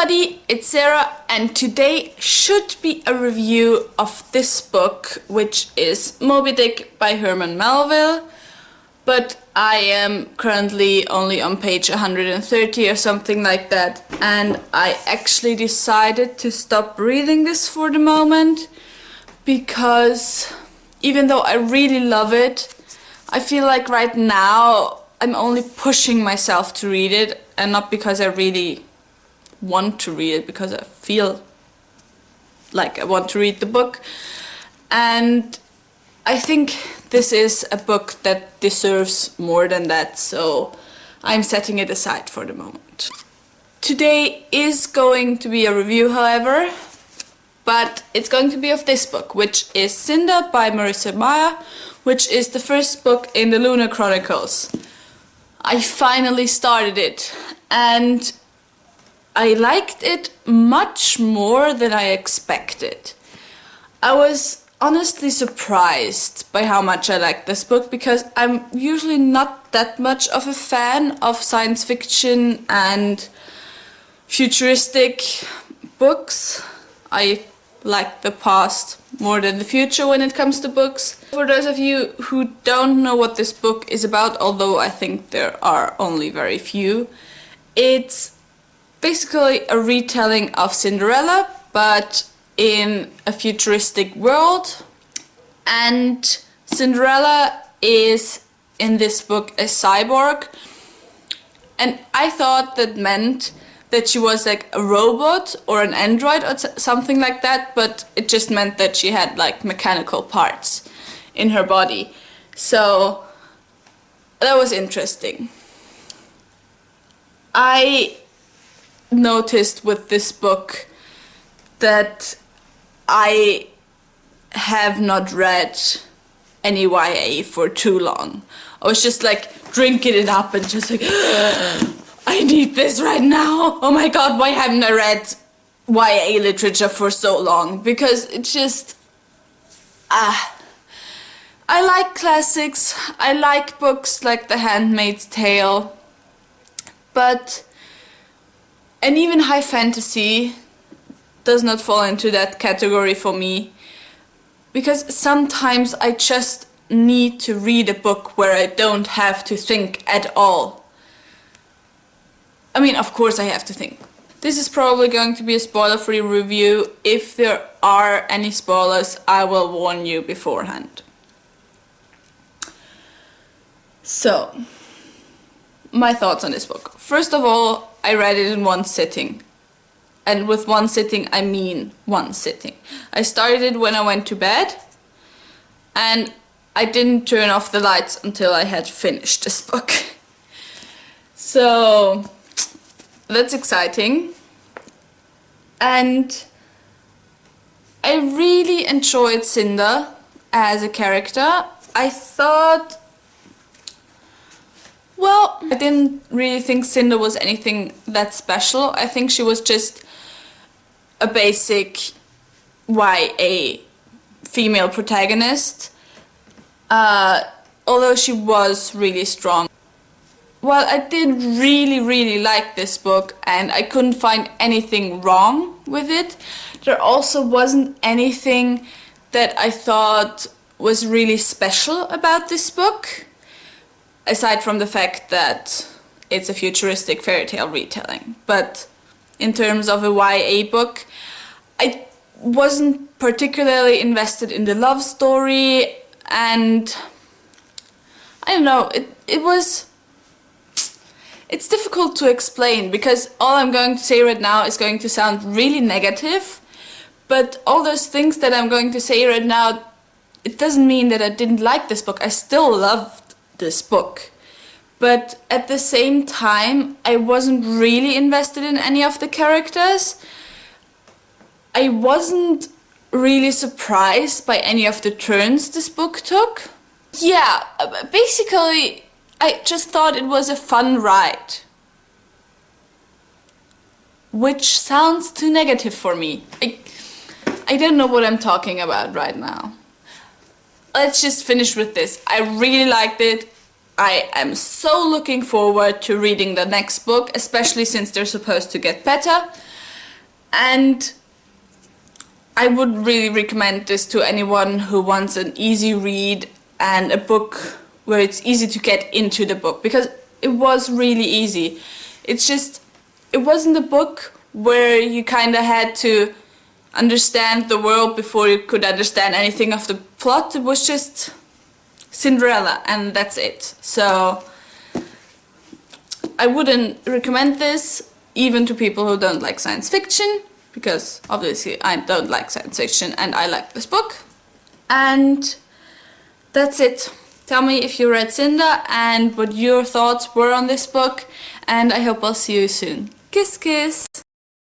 everybody, it's Sarah, and today should be a review of this book, which is Moby Dick by Herman Melville, but I am currently only on page 130 or something like that, and I actually decided to stop reading this for the moment, because even though I really love it, I feel like right now I'm only pushing myself to read it, and not because I really want to read it, because I feel like I want to read the book. And I think this is a book that deserves more than that, so I'm setting it aside for the moment. Today is going to be a review, however, but it's going to be of this book, which is Cinder by Marissa Meyer, which is the first book in the Lunar Chronicles. I finally started it, and I liked it much more than I expected. I was honestly surprised by how much I liked this book, because I'm usually not that much of a fan of science fiction and futuristic books. I like the past more than the future when it comes to books. For those of you who don't know what this book is about, although I think there are only very few, it's basically a retelling of Cinderella, but in a futuristic world. And Cinderella is, in this book, a cyborg. And I thought that meant that she was like a robot or an android or something like that, but it just meant that she had like mechanical parts in her body. So that was interesting. I noticed with this book that I have not read any YA for too long. I was just like drinking it up and just like, I need this right now. Oh my god, why haven't I read YA literature for so long? Because it's just, I like classics, I like books like The Handmaid's Tale, and even high fantasy does not fall into that category for me, because sometimes I just need to read a book where I don't have to think at all. I mean, of course I have to think. This is probably going to be a spoiler-free review. If there are any spoilers, I will warn you beforehand. So, my thoughts on this book. First of all, I read it in one sitting. And with one sitting, I mean one sitting. I started it when I went to bed, and I didn't turn off the lights until I had finished this book. So that's exciting. And I really enjoyed Cinder as a character. I thought, well, I didn't really think Cinder was anything that special. I think she was just a basic YA female protagonist, although she was really strong. Well, I did really like this book, and I couldn't find anything wrong with it. There also wasn't anything that I thought was really special about this book, aside from the fact that it's a futuristic fairy tale retelling. But in terms of a YA book, I wasn't particularly invested in the love story, and I don't know, it's difficult to explain, because all I'm going to say right now is going to sound really negative, but all those things that I'm going to say right now, it doesn't mean that I didn't like this book. I still loved this book. But at the same time, I wasn't really invested in any of the characters. I wasn't really surprised by any of the turns this book took. Yeah, basically, I just thought it was a fun ride. Which sounds too negative for me. I don't know what I'm talking about right now. Let's just finish with this. I really liked it. I am so looking forward to reading the next book, especially since they're supposed to get better. And I would really recommend this to anyone who wants an easy read and a book where it's easy to get into the book, because it was really easy. It's just, it wasn't a book where you kind of had to understand the world before you could understand anything of the plot. It was just Cinderella and that's it. So I wouldn't recommend this even to people who don't like science fiction, because obviously I don't like science fiction and I like this book. And that's it. Tell me if you read Cinder and what your thoughts were on this book, and I hope I'll see you soon. Kiss kiss!